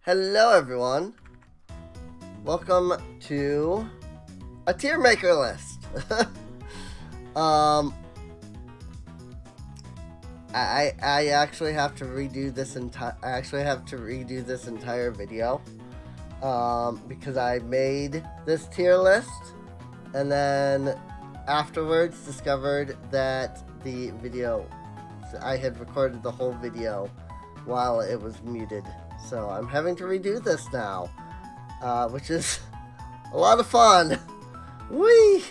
Hello everyone, welcome to a tier maker list. I actually have to redo this entire video because I made this tier list and then afterwards discovered that I had recorded the whole video while it was muted. So I'm having to redo this now, which is a lot of fun. Whee!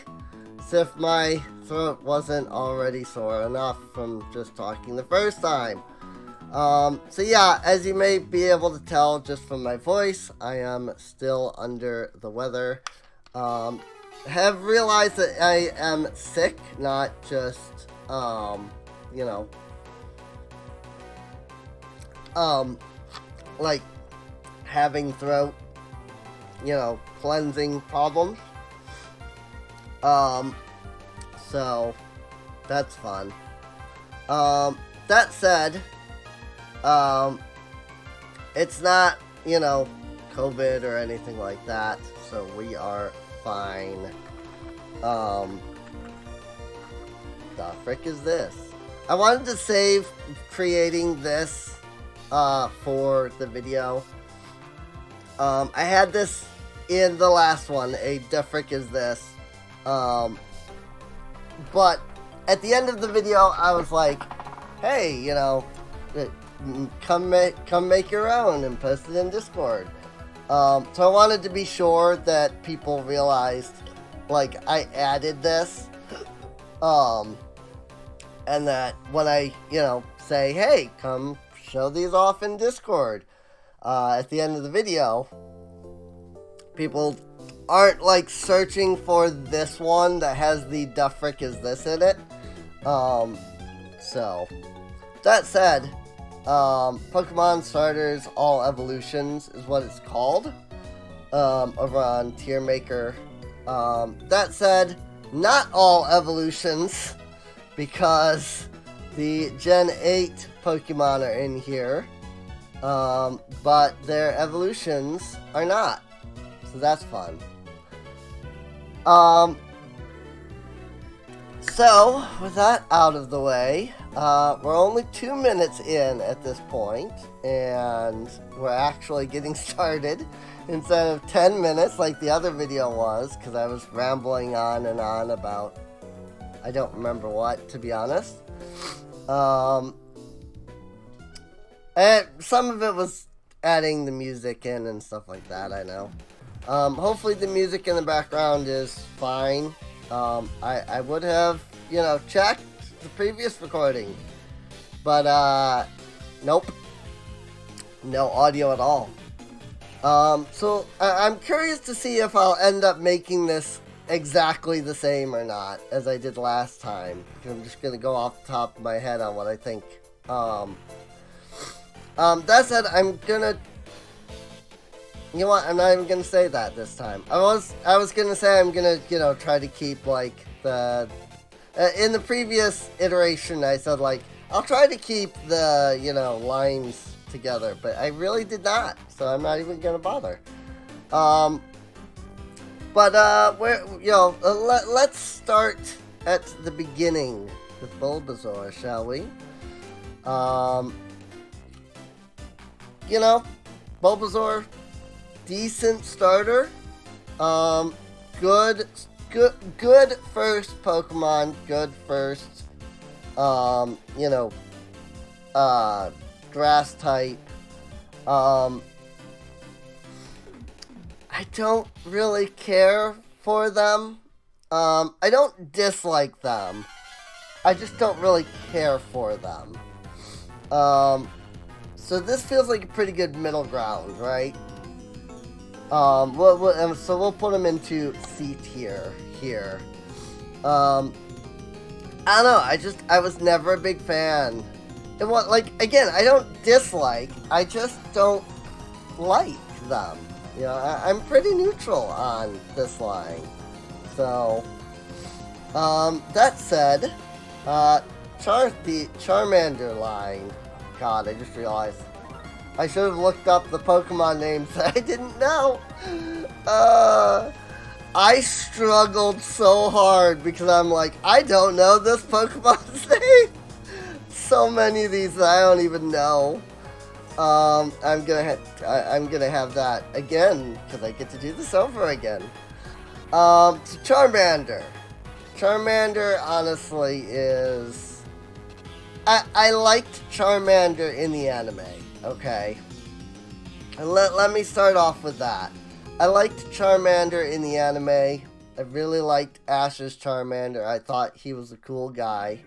As if my throat wasn't already sore enough from just talking the first time. So yeah, as you may be able to tell just from my voice, I am still under the weather. Have realized that I am sick, not just, like having throat, cleansing problems. So that's fun. That said, it's not, COVID or anything like that, so we are fine. The frick is this? I wanted to save creating this for the video. I had this in the last one, the frick is this, but at the end of the video I was like, hey, come make your own and post it in Discord. So I wanted to be sure that people realized, like, I added this, and that when I, say, hey, come show these off in Discord, at the end of the video, people aren't, like, searching for this one that has the frick is this in it. So, that said, Pokemon Starters All Evolutions is what it's called, over on Tier Maker. That said, not all evolutions, because the Gen 8 Pokemon are in here, but their evolutions are not, so that's fun. So, with that out of the way, we're only 2 minutes in at this point, and we're actually getting started instead of 10 minutes like the other video was, because I was rambling on and on about, I don't remember what, to be honest. And some of it was adding the music in and stuff like that, I know. Hopefully the music in the background is fine. I would have, checked the previous recording, but, nope. No audio at all. So I'm curious to see if I'll end up making this exactly the same or not as I did last time. I'm just gonna go off the top of my head on what I think. That said, I'm gonna, I'm not even gonna say that this time. I was gonna say I'm gonna, try to keep, like, the, in the previous iteration I said, like, I'll try to keep the, lines together, but I really did not, so I'm not even gonna bother. Let's start at the beginning with Bulbasaur, shall we? Bulbasaur, decent starter. Good first Pokemon, good first, grass type. I don't really care for them. I don't dislike them. I just don't really care for them. So this feels like a pretty good middle ground, right? So we'll put them into C tier here. I don't know, I was never a big fan. And again, I don't dislike, I just don't like them. I'm pretty neutral on this line. So, that said, the Charmander line. God, I just realized. I should have looked up the Pokemon names that I didn't know. I struggled so hard because I'm like, I don't know this Pokemon's name. So many of these that I don't even know. I'm gonna have that again because I get to do this over again. So Charmander. Charmander honestly is... I liked Charmander in the anime, okay? Let me start off with that. I liked Charmander in the anime. I really liked Ash's Charmander. I thought he was a cool guy.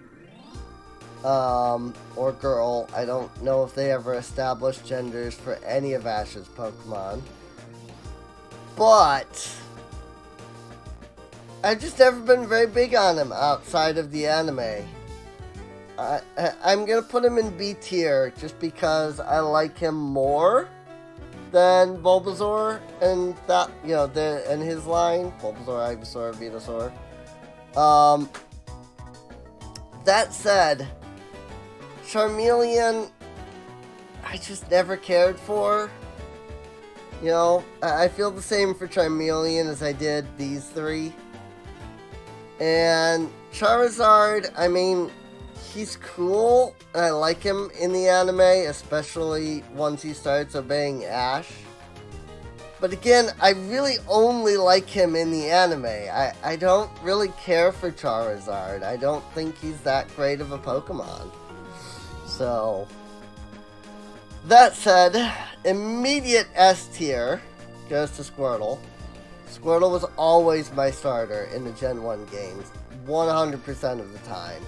Or girl. I don't know if they ever established genders for any of Ash's Pokemon. But I've just never been very big on him outside of the anime. I'm gonna put him in B tier just because I like him more than Bulbasaur and that, you know, and his line. Bulbasaur, Ivysaur, Venusaur. That said, Charmeleon, I just never cared for. You know, I feel the same for Charmeleon as I did these three. And Charizard, I mean, he's cool, and I like him in the anime, especially once he starts obeying Ash. But again, I really only like him in the anime. I don't really care for Charizard. I don't think he's that great of a Pokemon. So, that said, immediate S tier goes to Squirtle. Squirtle was always my starter in the Gen 1 games, 100% of the time.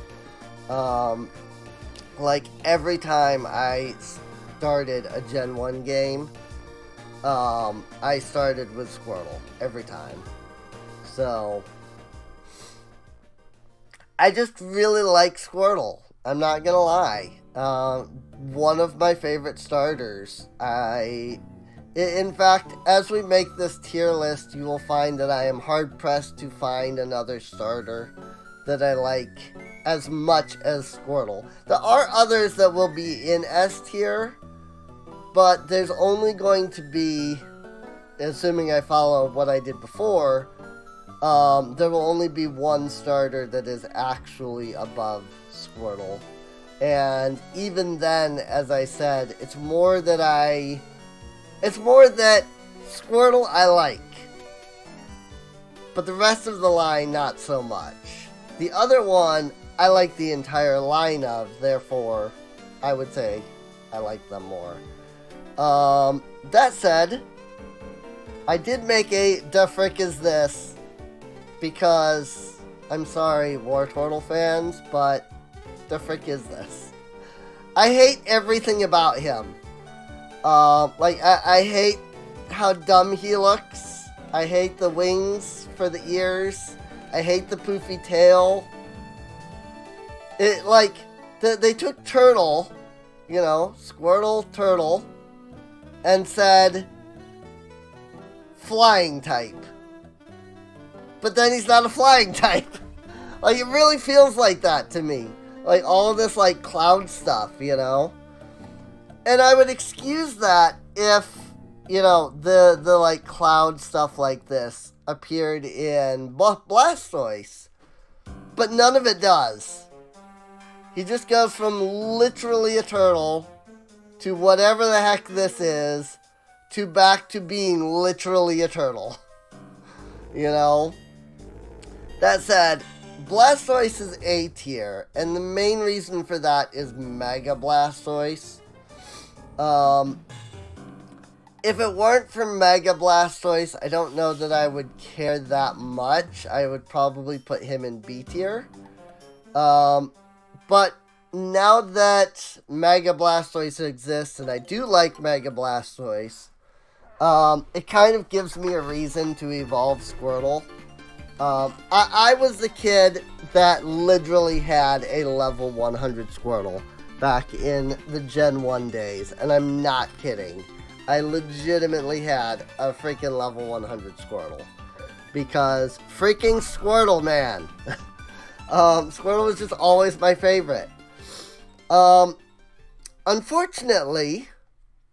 Like, every time I started a Gen 1 game, I started with Squirtle, every time. So, I just really like Squirtle, I'm not gonna lie. One of my favorite starters. In fact, as we make this tier list, you will find that I am hard-pressed to find another starter that I like as much as Squirtle. There are others that will be in S tier, but there's only going to be, assuming I follow what I did before, there will only be one starter that is actually above Squirtle. And even then, as I said, it's more that Squirtle I like, but the rest of the line not so much. The other one I like the entire line of, therefore I would say I like them more. That said, I did make a "the frick is this" because, I'm sorry Wartortle fans, but the frick is this? I hate everything about him. I hate how dumb he looks. I hate the wings for the ears. I hate the poofy tail. They took Turtle, you know, Squirtle, Turtle, and said, flying type. But then he's not a flying type. Like, it really feels like that to me. Like, all of this, like, cloud stuff, you know? And I would excuse that if, you know, the like, cloud stuff like this appeared in Blastoise. But none of it does. He just goes from literally a turtle to whatever the heck this is to back to being literally a turtle. You know? That said, Blastoise is A tier, and the main reason for that is Mega Blastoise. If it weren't for Mega Blastoise, I don't know that I would care that much. I would probably put him in B tier. But now that Mega Blastoise exists, and I do like Mega Blastoise, it kind of gives me a reason to evolve Squirtle. I was the kid that literally had a level 100 Squirtle back in the Gen 1 days, and I'm not kidding. I legitimately had a freaking level 100 Squirtle. Because freaking Squirtle, man. Squirtle was just always my favorite. Unfortunately,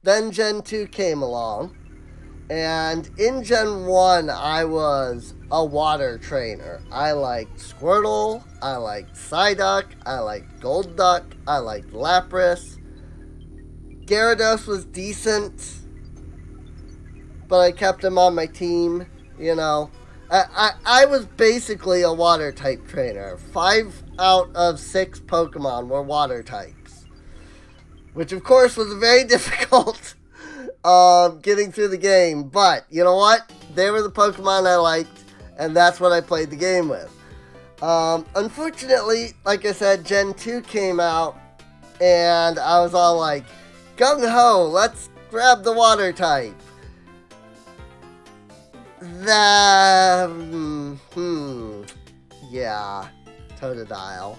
then Gen 2 came along. And in Gen 1, I was a water trainer. I liked Squirtle, I liked Psyduck, I liked Golduck, I liked Lapras. Gyarados was decent, but I kept him on my team, you know. I was basically a water type trainer. 5 out of 6 Pokemon were water types, which of course was very difficult getting through the game, but you know what? They were the Pokemon I liked, and that's what I played the game with. Unfortunately, like I said, Gen 2 came out, and I was all like, gung-ho, let's grab the water type. Yeah, Totodile.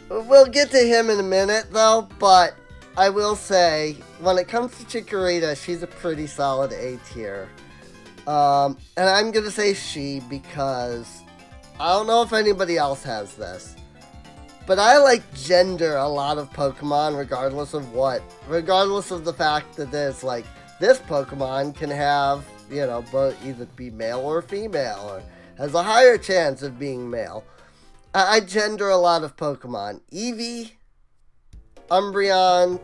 We'll get to him in a minute, though, but I will say, when it comes to Chikorita, she's a pretty solid A tier. And I'm going to say she because I don't know if anybody else has this, but I like gender a lot of Pokemon regardless of what. Regardless of the fact that there's like, this Pokemon can have, you know, both either be male or female, or has a higher chance of being male. I gender a lot of Pokemon. Eevee, Umbreon,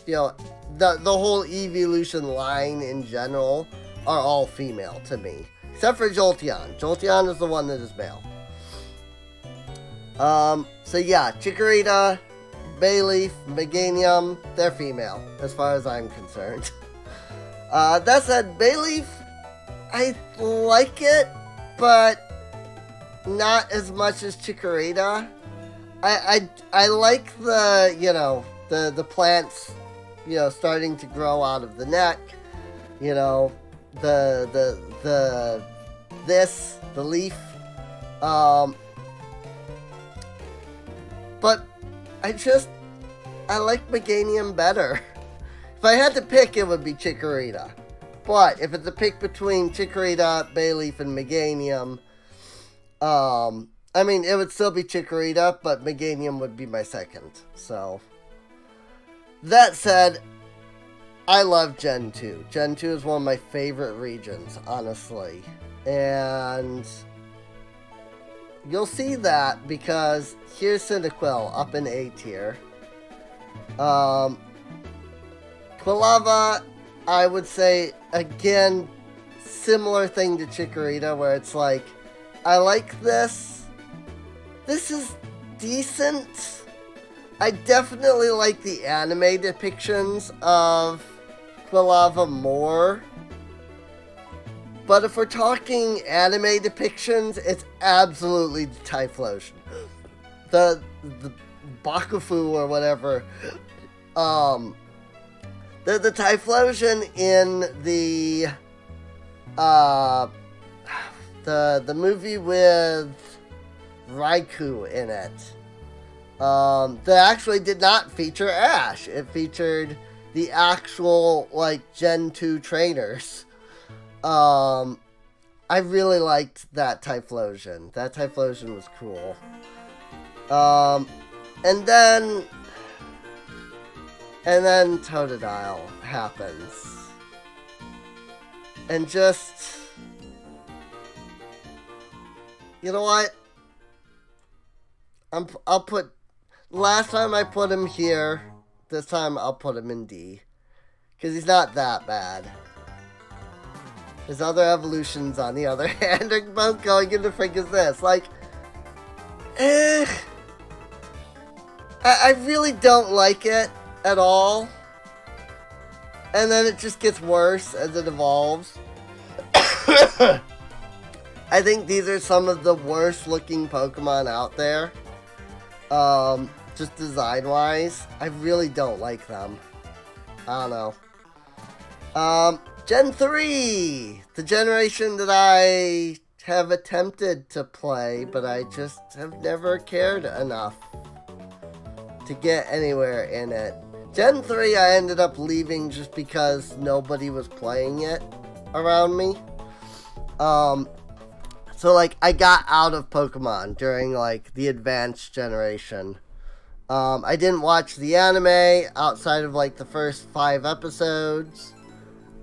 you know, the whole evolution line in general are all female to me. Except for Jolteon. Jolteon is the one that is male. So yeah, Chikorita, Bayleaf, Meganium, they're female, as far as I'm concerned. That said, Bayleaf, I like it, but not as much as Chikorita. I like the, you know, the plants, you know, starting to grow out of the neck, you know, the leaf, but I like Meganium better. If I had to pick, it would be Chikorita. But if it's a pick between Chikorita, Bayleaf, and Meganium, I mean, it would still be Chikorita, but Meganium would be my second. So, that said, I love Gen 2. Gen 2 is one of my favorite regions, honestly. And you'll see that because here's Cyndaquil up in A tier. Quilava, I would say, again, similar thing to Chikorita, where it's like, I like this. This is decent. I definitely like the anime depictions of Quilava more. But if we're talking anime depictions, it's absolutely the Typhlosion. The Bakufu or whatever. The Typhlosion in the movie with Raikou in it. That actually did not feature Ash. It featured the actual, like, Gen 2 trainers. I really liked that Typhlosion. That Typhlosion was cool. And then Totodile happens. And just, you know what? I'll put, last time I put him here, this time I'll put him in D. Because he's not that bad. His other evolutions, on the other hand, are both going into frick is this. Like, I really don't like it at all. And then it just gets worse as it evolves. I think these are some of the worst looking Pokemon out there. Just design-wise. I really don't like them. I don't know. Gen 3! The generation that I have attempted to play, but I just have never cared enough to get anywhere in it. Gen 3 I ended up leaving just because nobody was playing it around me. So, like, I got out of Pokemon during, like, the advanced generation. I didn't watch the anime outside of like the first 5 episodes.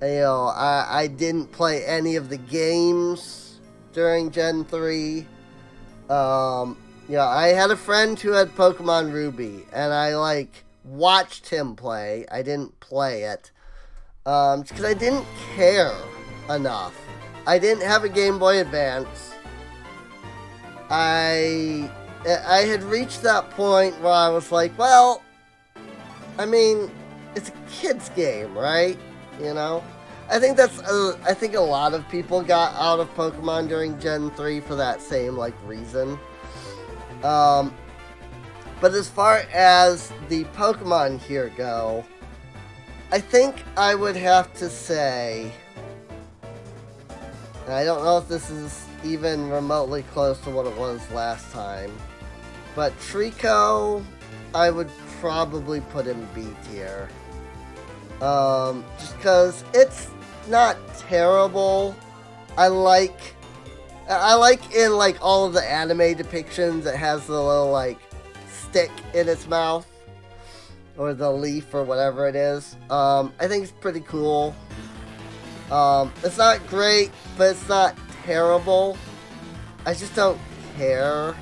You know, I didn't play any of the games during Gen 3. Yeah, I had a friend who had Pokemon Ruby, and I, like, watched him play. I didn't play it. Because I didn't care enough. I didn't have a Game Boy Advance. I had reached that point where I was like, well, I mean, it's a kid's game, right? You know? I think I think a lot of people got out of Pokemon during Gen 3 for that same, like, reason. But as far as the Pokemon here go, I think I would have to say, and I don't know if this is even remotely close to what it was last time, but Trico, I would probably put in B tier. Just because it's not terrible. I like in like all of the anime depictions it has the little like stick in its mouth or the leaf or whatever it is. I think it's pretty cool. It's not great, but it's not terrible. I just don't care.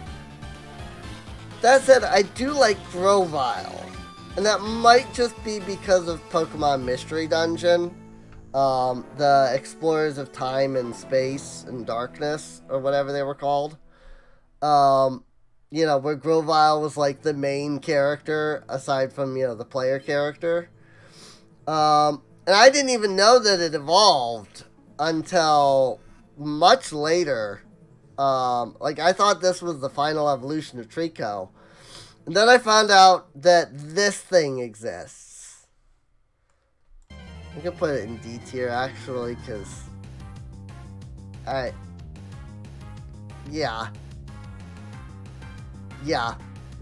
That said, I do like Grovyle, and that might just be because of Pokemon Mystery Dungeon. The Explorers of Time and Space and Darkness, or whatever they were called. You know, where Grovyle was like the main character, aside from, you know, the player character. And I didn't even know that it evolved until much later. Like, I thought this was the final evolution of Trico. And then I found out that this thing exists. I'm gonna put it in D tier, actually, because yeah.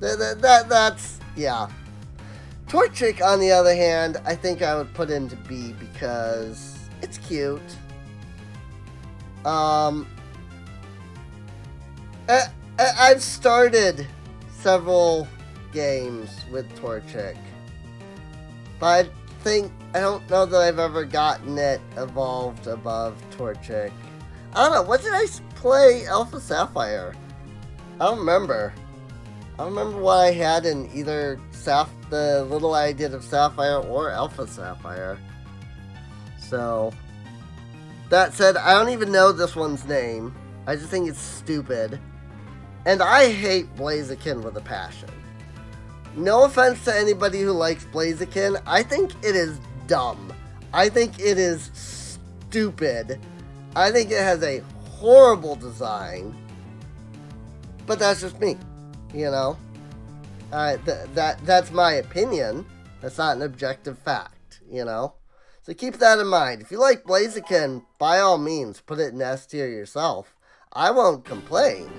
That's, yeah. Torchic, on the other hand, I think I would put into B because it's cute. I've started several games with Torchic, but I don't know that I've ever gotten it evolved above Torchic. I don't know, what did I play Alpha Sapphire? I don't remember. I don't remember what I had in either the little I did of Sapphire or Alpha Sapphire. So, that said, I don't even know this one's name. I just think it's stupid. And I hate Blaziken with a passion. No offense to anybody who likes Blaziken, I think it is dumb. I think it is stupid. I think it has a horrible design. But that's just me, you know? That's my opinion. That's not an objective fact, you know? So keep that in mind. If you like Blaziken, by all means, put it in S tier yourself. I won't complain.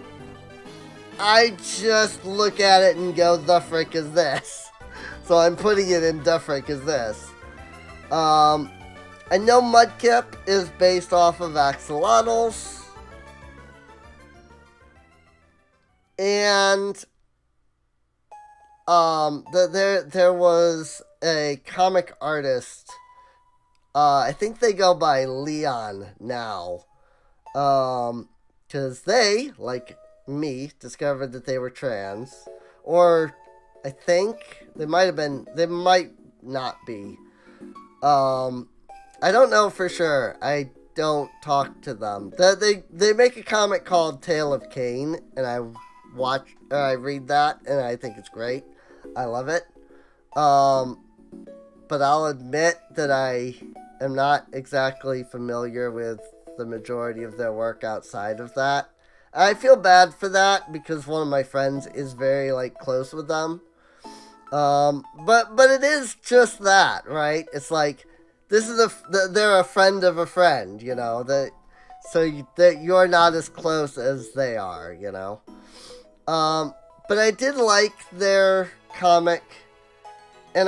I just look at it and go, the frick is this? So I'm putting it in the frick is this. I know Mudkip is based off of Axolotls. And there was a comic artist. I think they go by Leon now. Because they, like me, discovered that they were trans. Or I think they might not be. I don't know for sure. I don't talk to them. They make a comic called Tale of Cain, and I read that, and I think it's great. I love it. But I'll admit that I am not exactly familiar with the majority of their work outside of that. I feel bad for that because one of my friends is very, like, close with them. But it is just that, right? It's like, this is they're a friend of a friend, you know, so you're not as close as they are, you know. But I did like their comic, and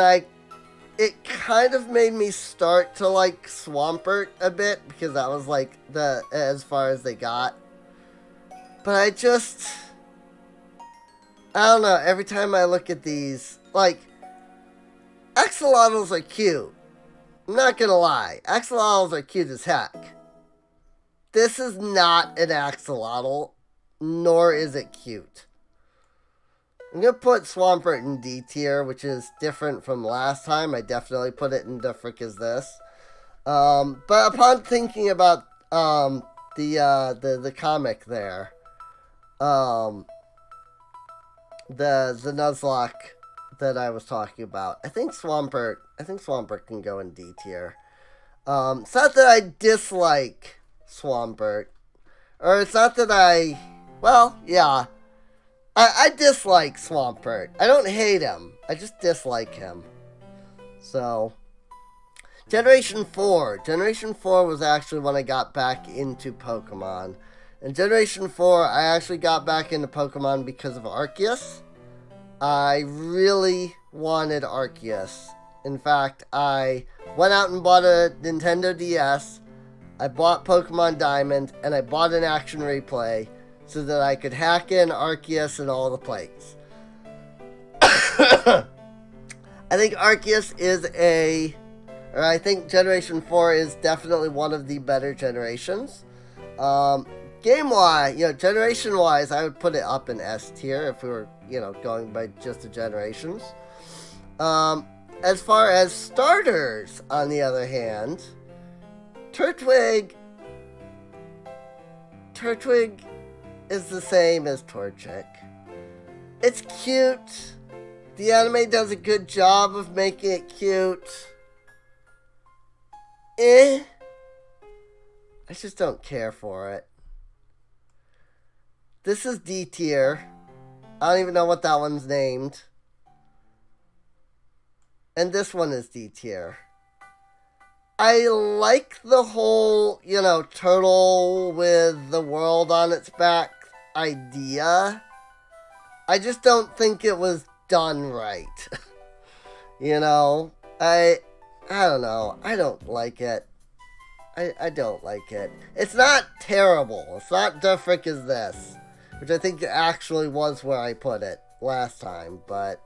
it kind of made me start to like Swampert a bit, because that was like as far as they got. But I don't know, every time I look at these, like, axolotls are cute. I'm not gonna lie, axolotls are cute as heck. This is not an axolotl, nor is it cute. I'm gonna put Swampert in D tier, which is different from last time. I definitely put it in the frick is this. But upon thinking about the comic there, the Nuzlocke that I was talking about, I think Swampert can go in D tier. It's not that I dislike Swampert, or it's not that well, yeah, I dislike Swampert. I don't hate him, I just dislike him. So, Generation 4. Generation 4 was actually when I got back into Pokemon. In Generation 4, I actually got back into Pokemon because of Arceus. I really wanted Arceus. In fact, I went out and bought a Nintendo DS, I bought Pokemon Diamond, and I bought an Action Replay so that I could hack in Arceus and all the plates. I think Arceus is I think Generation 4 is definitely one of the better generations. Game-wise, generation-wise, I would put it up in S tier if we were, going by just the generations. As far as starters, on the other hand, Turtwig is the same as Torchic. It's cute. The anime does a good job of making it cute. I just don't care for it. This is D tier. I don't even know what that one's named. And this one is D tier. I like the whole, turtle with the world on its back idea. I just don't think it was done right. I don't know. I don't like it. I don't like it. It's not terrible. It's not the frick is this, which I think actually was where I put it last time, but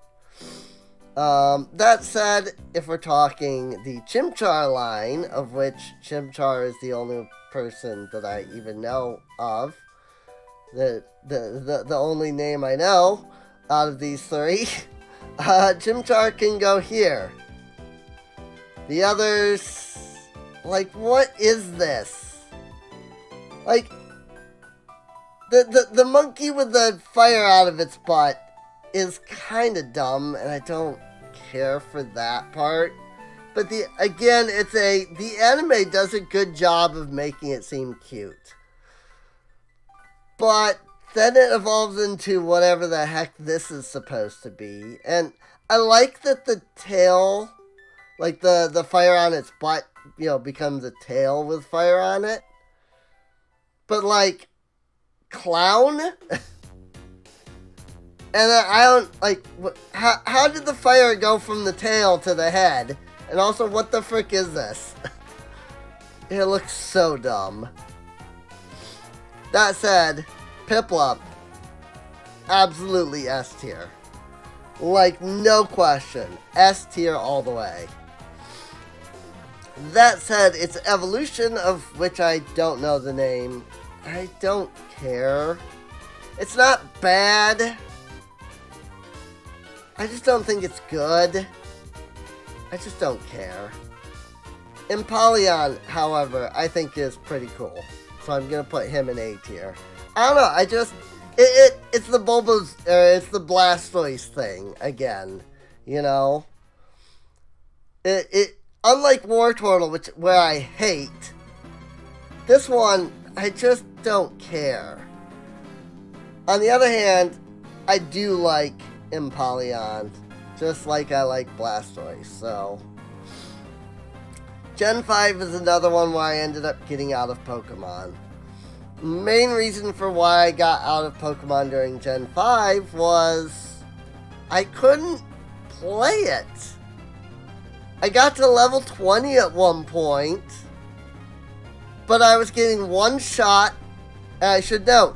that said, if we're talking the Chimchar line, of which Chimchar is the only person that I even know of, the only name I know out of these three, Chimchar can go here. The others, like, what is this? Like, the monkey with the fire out of its butt is kind of dumb, and I don't care for that part. But the anime does a good job of making it seem cute. But then it evolves into whatever the heck this is supposed to be. And I like that the tail, like the fire on its butt, becomes a tail with fire on it. But like, clown? And I don't, like, how did the fire go from the tail to the head? And also, what the frick is this? It looks so dumb. That said, Piplup, absolutely S tier. Like, no question. S tier all the way. That said, its evolution, of which I don't know the name, I don't care. It's not bad. I just don't think it's good. I just don't care. Empoleon, however, I think is pretty cool. So I'm gonna put him in A tier. I don't know, it's the it's the Blastoise thing, again. Unlike Wartortle, where I hate, this one, I just don't care. On the other hand, I do like Empoleon, just like I like Blastoise, so. Gen 5 is another one where I ended up getting out of Pokemon. Main reason for why I got out of Pokemon during Gen 5 was I couldn't play it. I got to level 20 at one point, but I was getting one shot, and I should note,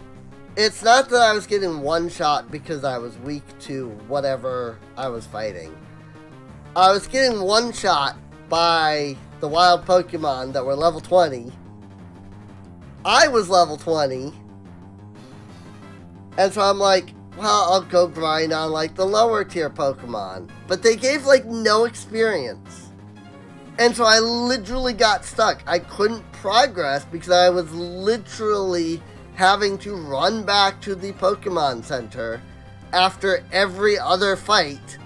it's not that I was getting one-shot because I was weak to whatever I was fighting. I was getting one-shot by the wild Pokemon that were level 20. I was level 20. And so I'm like, well, I'll go grind on, like, the lower tier Pokemon. But they gave, like, no experience. And so I literally got stuck. I couldn't progress because I was literally having to run back to the Pokemon Center after every other fight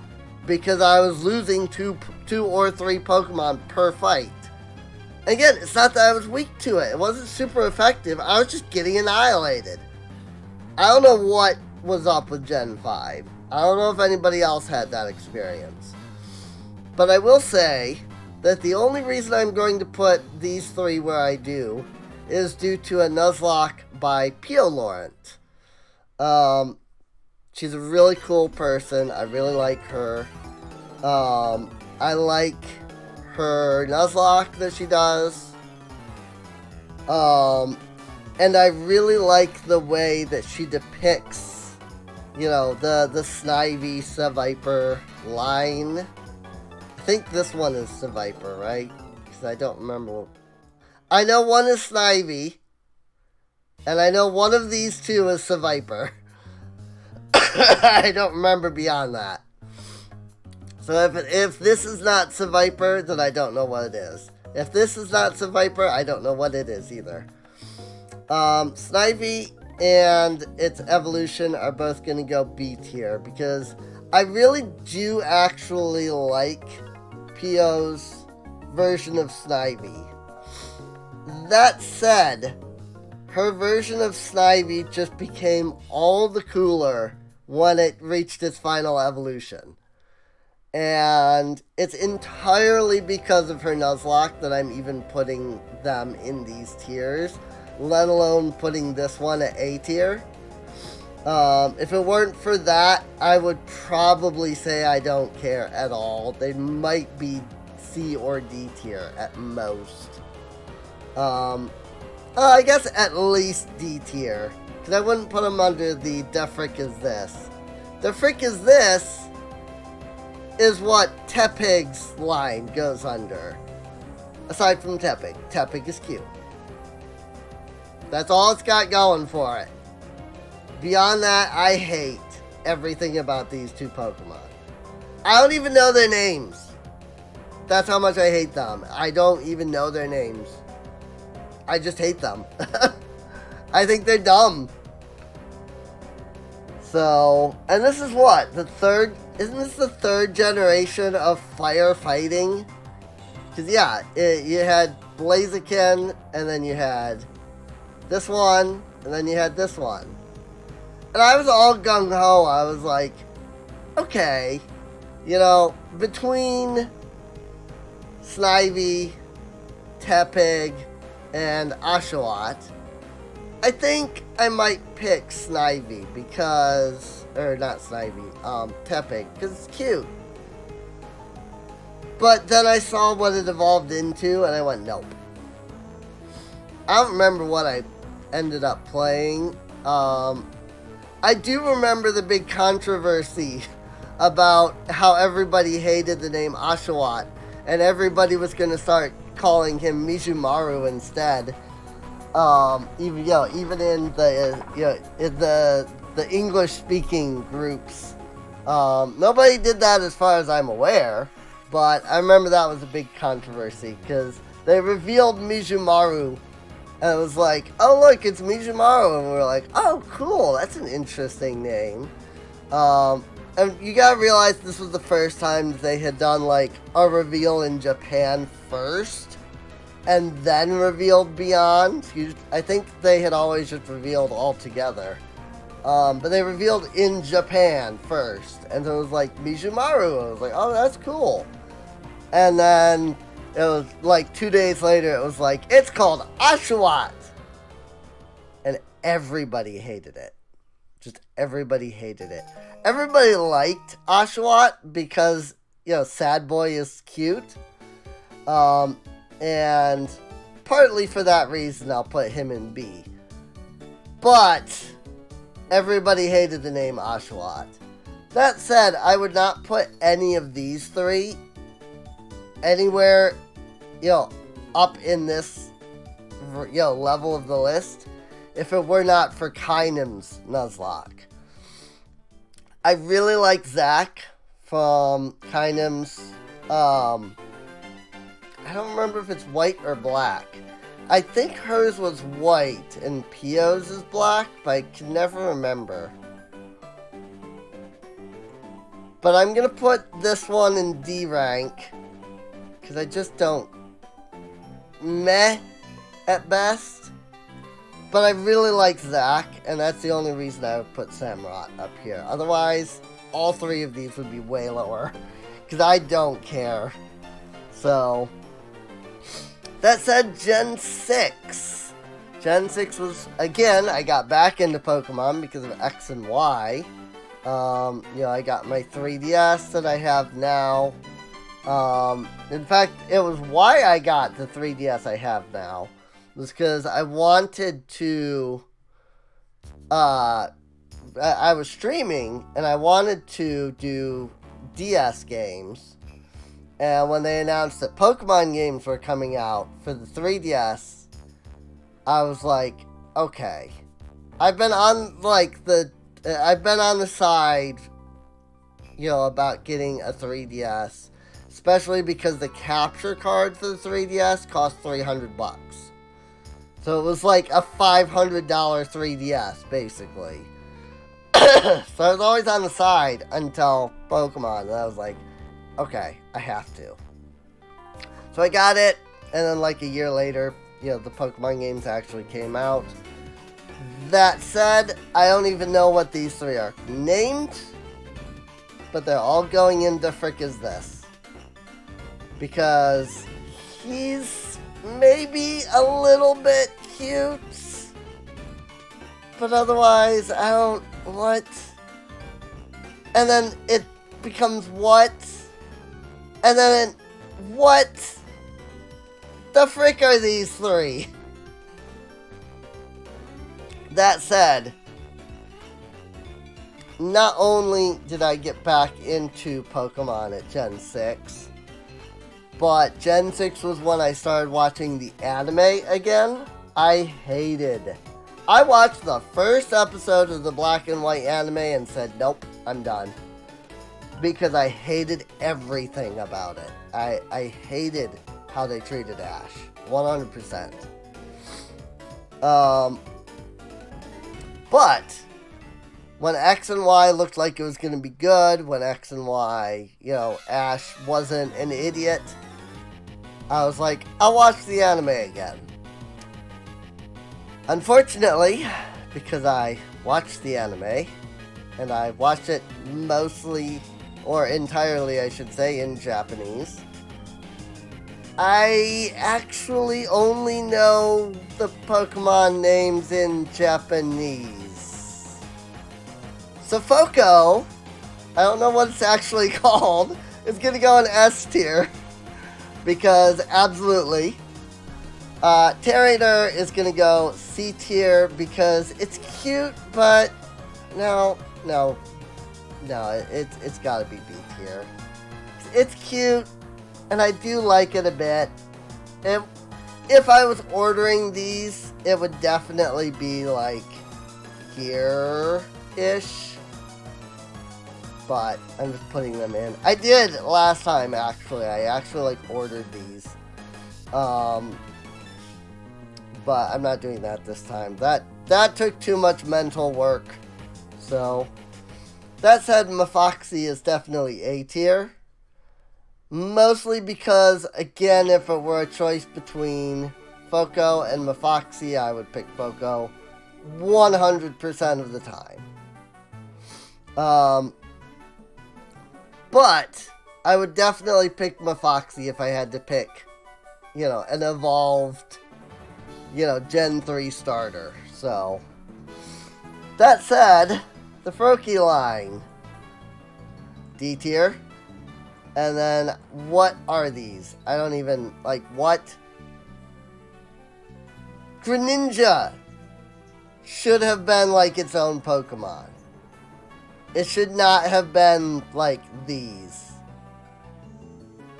because I was losing two or three Pokemon per fight. Again, it's not that I was weak to it. It wasn't super effective. I was just getting annihilated. I don't know what was up with Gen 5. I don't know if anybody else had that experience. But I will say that the only reason I'm going to put these three where I do is due to a Nuzlocke by Pio Laurent. She's a really cool person. I really like her. I like her Nuzlocke that she does. And I really like the way that she depicts, you know, the Snivy Seviper line. I think this one is Seviper, right? Because I don't remember. I know one is Snivy. And I know one of these two is Seviper. I don't remember beyond that. So if this is not Seviper, then I don't know what it is. If this is not Seviper, I don't know what it is either. Snivy and its evolution are both going to go B tier because I really do actually like Pio's version of Snivy. That said, her version of Snivy just became all the cooler when it reached its final evolution. And it's entirely because of her Nuzlocke that I'm even putting them in these tiers, let alone putting this one at A tier. If it weren't for that, I would probably say I don't care at all. They might be C or D tier at most. I guess at least D tier, because I wouldn't put them under the frick is this. The frick is this is what Tepig's line goes under. Aside from Tepig. Tepig is cute. That's all it's got going for it. Beyond that, I hate everything about these two Pokemon. I don't even know their names. That's how much I hate them. I don't even know their names. I just hate them. I think they're dumb. So, and this is what? Isn't this the third generation of firefighting? Because, yeah, you had Blaziken, and then you had this one, and then you had this one. And I was all gung-ho. I was like, okay, you know, between Snivy, Tepig, and Oshawott, I think I might pick Snivy because, or not Snivy, Tepig, because it's cute. But then I saw what it evolved into, and I went, nope. I don't remember what I ended up playing. I do remember the big controversy about how everybody hated the name Oshawott, and everybody was going to start calling him Mizumaru instead. Even in the English speaking groups, nobody did that as far as I'm aware. But I remember that was a big controversy because they revealed Mizumaru, and it was like, oh look, it's Mizumaru, and we were like, oh cool, that's an interesting name. And you gotta realize this was the first time they had done like a reveal in Japan first, and then revealed beyond. I think they had always just revealed all together. But they revealed in Japan first, and so it was like Mizumaru. I was like, oh, that's cool. And then it was like 2 days later, it was like, it's called Oshawott. And everybody hated it. Just everybody hated it. Everybody liked Oshawott because, you know, Sad Boy is cute. And partly for that reason, I'll put him in B. But everybody hated the name Oshawott. That said, I would not put any of these three anywhere, up in this, level of the list if it were not for Kynam's Nuzlocke. I really like Zach from Kynam's, I don't remember if it's white or black. I think hers was white and Pio's is black, but I can never remember. But I'm going to put this one in D rank, because I just don't... meh at best. But I really like Zach, and that's the only reason I would put Samurott up here. Otherwise, all three of these would be way lower, because I don't care. So, that said, Gen 6. Gen 6 was, again, I got back into Pokemon because of X and Y. I got my 3DS that I have now. In fact, it was why I got the 3DS I have now. Was because I wanted to, I was streaming, and I wanted to do DS games. And when they announced that Pokemon games were coming out for the 3DS, I was like, okay. I've been on, the side, about getting a 3DS. Especially because the capture card for the 3DS cost $300. So it was like a $500 3DS, basically. So I was always on the side until Pokemon, and I was like, okay, I have to. So I got it, and then like a year later, the Pokemon games actually came out. That said, I don't even know what these three are named, but they're all going into Frick Is This. Because he's maybe a little bit cute, but otherwise, I don't, what? And then it becomes what? And then, what? The frick are these three? That said, not only did I get back into Pokemon at Gen 6, but Gen 6 was when I started watching the anime again. I hated. I watched the first episode of the black and white anime and said, nope, I'm done. Because I hated everything about it. I hated how they treated Ash. 100%. But when X and Y looked like it was going to be good, when X and Y, Ash wasn't an idiot, I was like, I'll watch the anime again. Unfortunately, because I watched the anime, and I watched it mostly, or entirely, I should say, in Japanese, I actually only know the Pokemon names in Japanese. So Foko, I don't know what it's actually called, is going to go in S tier. Because, absolutely. Tyranitar is going to go C tier because it's cute, but no, it's got to be B tier. It's cute, and I do like it a bit. If I was ordering these, it would definitely be like here-ish. But I'm just putting them in. I did last time, actually. I actually, ordered these. But I'm not doing that this time. That took too much mental work. So, that said, Mafoxy is definitely A tier. Mostly because, again, if it were a choice between Foko and Mafoxy, I would pick Foko 100% of the time. But I would definitely pick Mafoxy if I had to pick, an evolved, Gen 3 starter. So, that said, the Froakie line, D tier. And then, what are these? I don't even, what? Greninja! should have been like its own Pokemon. It should not have been like these.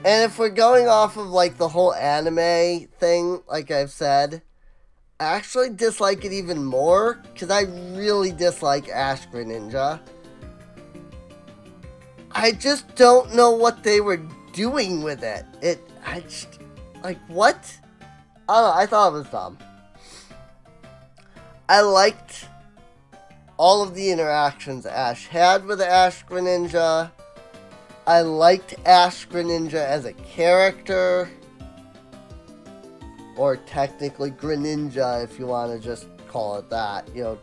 And if we're going off of like the whole anime thing, like I've said, I actually dislike it even more because I really dislike Ash Greninja. I just don't know what they were doing with it. Like, what? I don't know, I thought it was dumb. I liked all of the interactions Ash had with Ash Greninja. I liked Ash Greninja as a character. Or technically Greninja, if you want to just call it that. You know,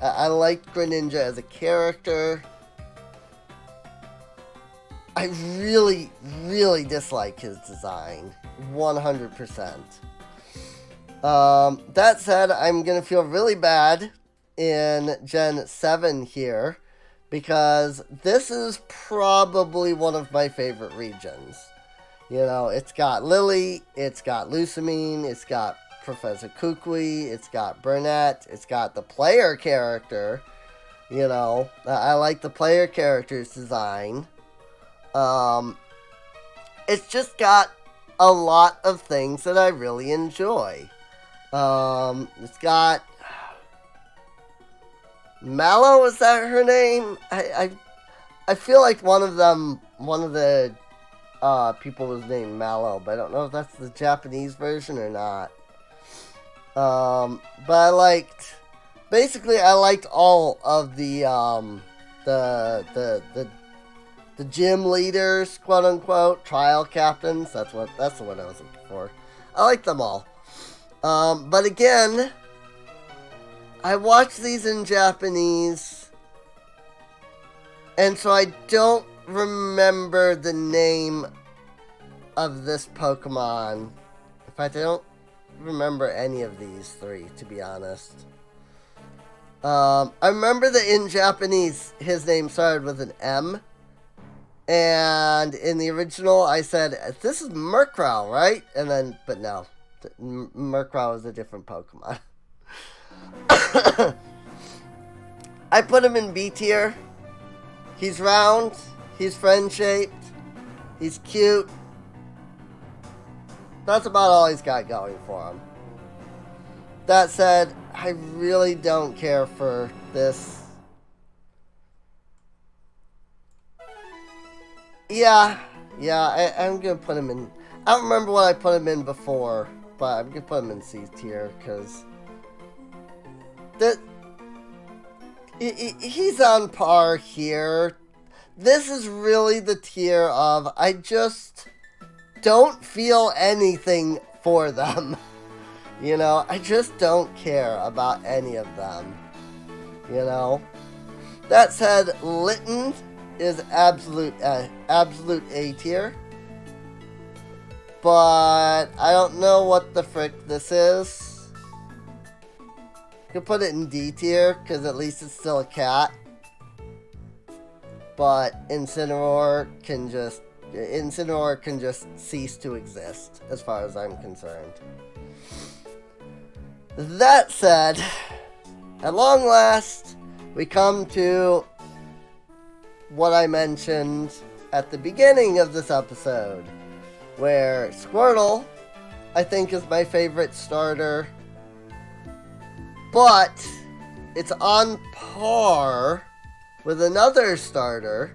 I liked Greninja as a character. I really, really dislike his design. 100%. That said, I'm going to feel really bad in Gen 7 here, because this is probably one of my favorite regions. You know, it's got Lily, it's got Lusamine, it's got Professor Kukui, it's got Burnett, it's got the player character. You know, I like the player character's design. It's just got a lot of things that I really enjoy. It's got Mallow, is that her name? I feel like one of the people was named Mallow, but I don't know if that's the Japanese version or not. But I liked all of the gym leaders, quote unquote, trial captains. That's the word I was looking for. I like them all. But again, I watched these in Japanese, and so I don't remember the name of this Pokemon. In fact, I don't remember any of these three, to be honest. I remember that in Japanese, his name started with an M. And in the original, I said, this is Murkrow, right? And then, but no. Murkrow is a different Pokemon. I put him in B tier. He's round. He's friend-shaped. He's cute. That's about all he's got going for him. That said, I really don't care for this. Yeah, I'm gonna put him in. I don't remember what I put him in before, but I'm gonna put him in C tier because he's on par here. This is really the tier of I just don't feel anything for them. You know, I just don't care about any of them. You know. That said, Litten is absolute A tier. But I don't know what the frick this is. You can put it in D tier, because at least it's still a cat. But Incineroar can just cease to exist, as far as I'm concerned. That said, at long last, we come to what I mentioned at the beginning of this episode, where Squirtle, I think, is my favorite starter, but it's on par with another starter,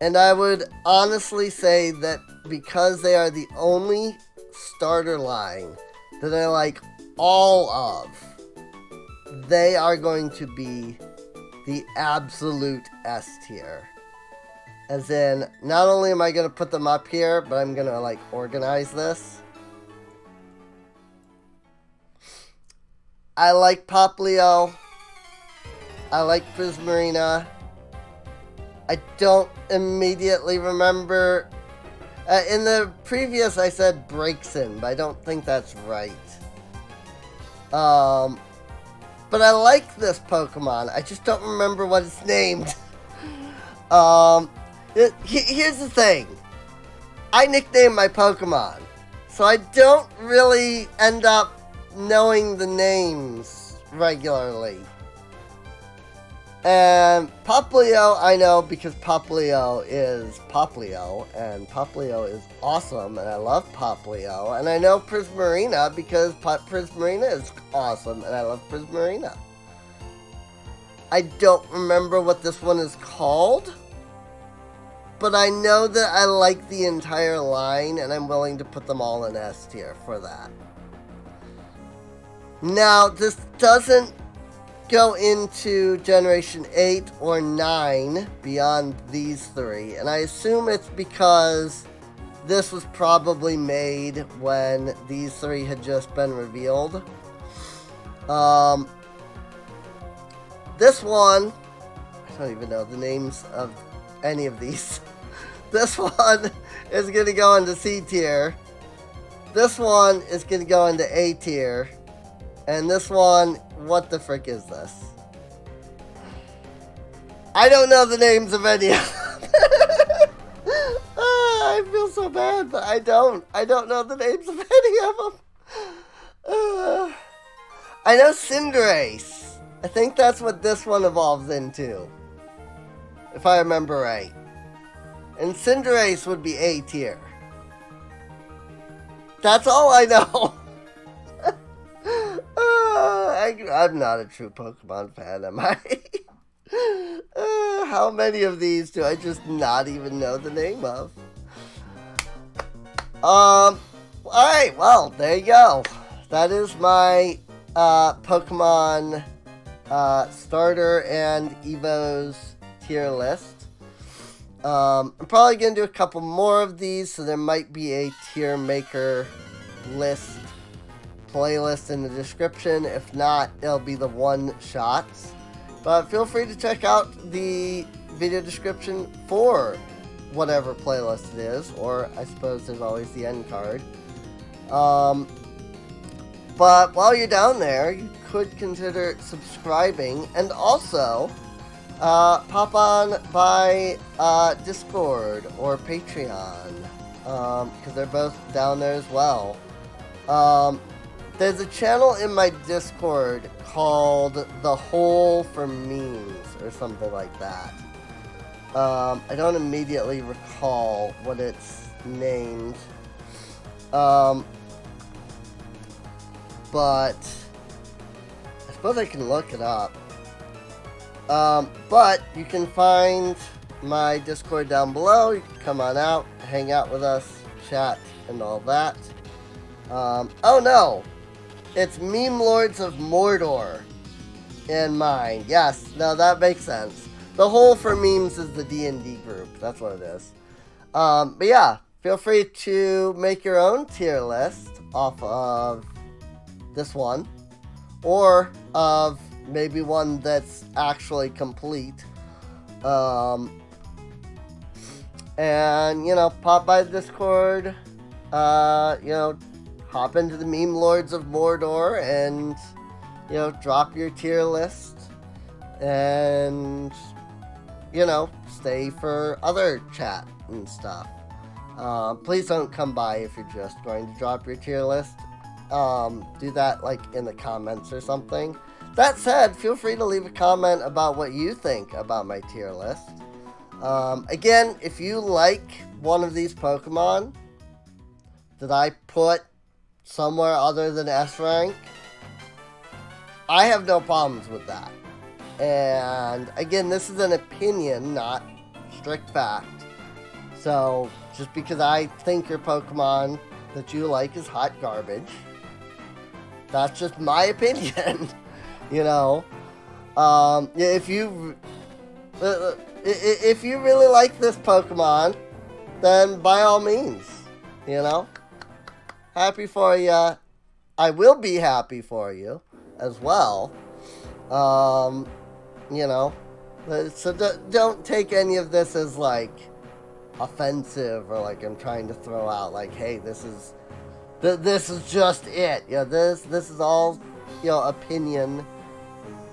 and I would honestly say that because they are the only starter line that I like all of, they are going to be the absolute S tier. As in, not only am I going to put them up here, but I'm going to, like, organize this. I like Poplio. I like Prismarina. I don't immediately remember. In the previous, I said Braixen, but I don't think that's right. But I like this Pokemon. I just don't remember what it's named. Here's the thing. I nickname my Pokemon, so I don't really end up knowing the names regularly. And Poplio, I know because Poplio is Poplio, and Poplio is awesome, and I love Poplio. And I know Prismarina because Prismarina is awesome, and I love Prismarina. I don't remember what this one is called, but I know that I like the entire line, and I'm willing to put them all in S tier for that. Now, this doesn't go into Generation 8 or 9 beyond these three, and I assume it's because this was probably made when these three had just been revealed. This one, I don't even know the names of any of these. This one is going to go into C tier. This one is going to go into A tier. And this one, what the frick is this? I don't know the names of any of them. I feel so bad, but I don't know the names of any of them. I know Cinderace. I think that's what this one evolves into, if I remember right. And Cinderace would be A tier. That's all I know. I'm not a true Pokemon fan, am I? How many of these do I just not even know the name of? Alright, well, there you go. That is my Pokemon starter and evos tier list. I'm probably going to do a couple more of these, so there might be a tier maker list playlist in the description. If not, it'll be the one-shots. But feel free to check out the video description for whatever playlist it is, or I suppose there's always the end card. But while you're down there, you could consider subscribing, and also pop on by Discord or Patreon, because they're both down there as well. There's a channel in my Discord called The Hole for Memes, or something like that. I don't immediately recall what it's named. But I suppose I can look it up. But you can find my Discord down below. You can come on out, hang out with us, chat, and all that. Oh no! It's Meme Lords of Mordor in mine. Yes, no, that makes sense. The Hole for Memes is the D&D group. That's what it is. But yeah, feel free to make your own tier list off of this one, or of maybe one that's actually complete. And, you know, pop by the Discord, you know, hop into the Meme Lords of Mordor and, you know, drop your tier list and, you know, stay for other chat and stuff. Please don't come by if you're just going to drop your tier list. Do that, like, in the comments or something. That said, feel free to leave a comment about what you think about my tier list. Again, if you like one of these Pokemon that I put somewhere other than S rank, I have no problems with that. And again, this is an opinion, not strict fact. So just because I think your Pokemon that you like is hot garbage, that's just my opinion. You know, if you really like this Pokemon, then by all means, you know, happy for you. I will be happy for you as well. You know, so don't take any of this as like offensive, or like I'm trying to throw out like, hey, this is just it. You know, this is all, you know, opinion.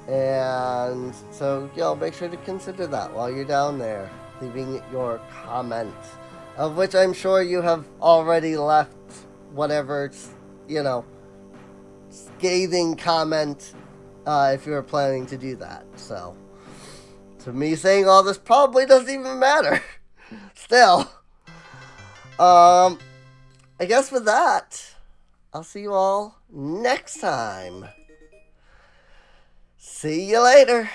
And so, you know, make sure to consider that while you're down there, leaving your comment, of which I'm sure you have already left whatever, you know, scathing comment if you were planning to do that. So, to me saying all this probably doesn't even matter. Still. I guess with that, I'll see you all next time. See you later.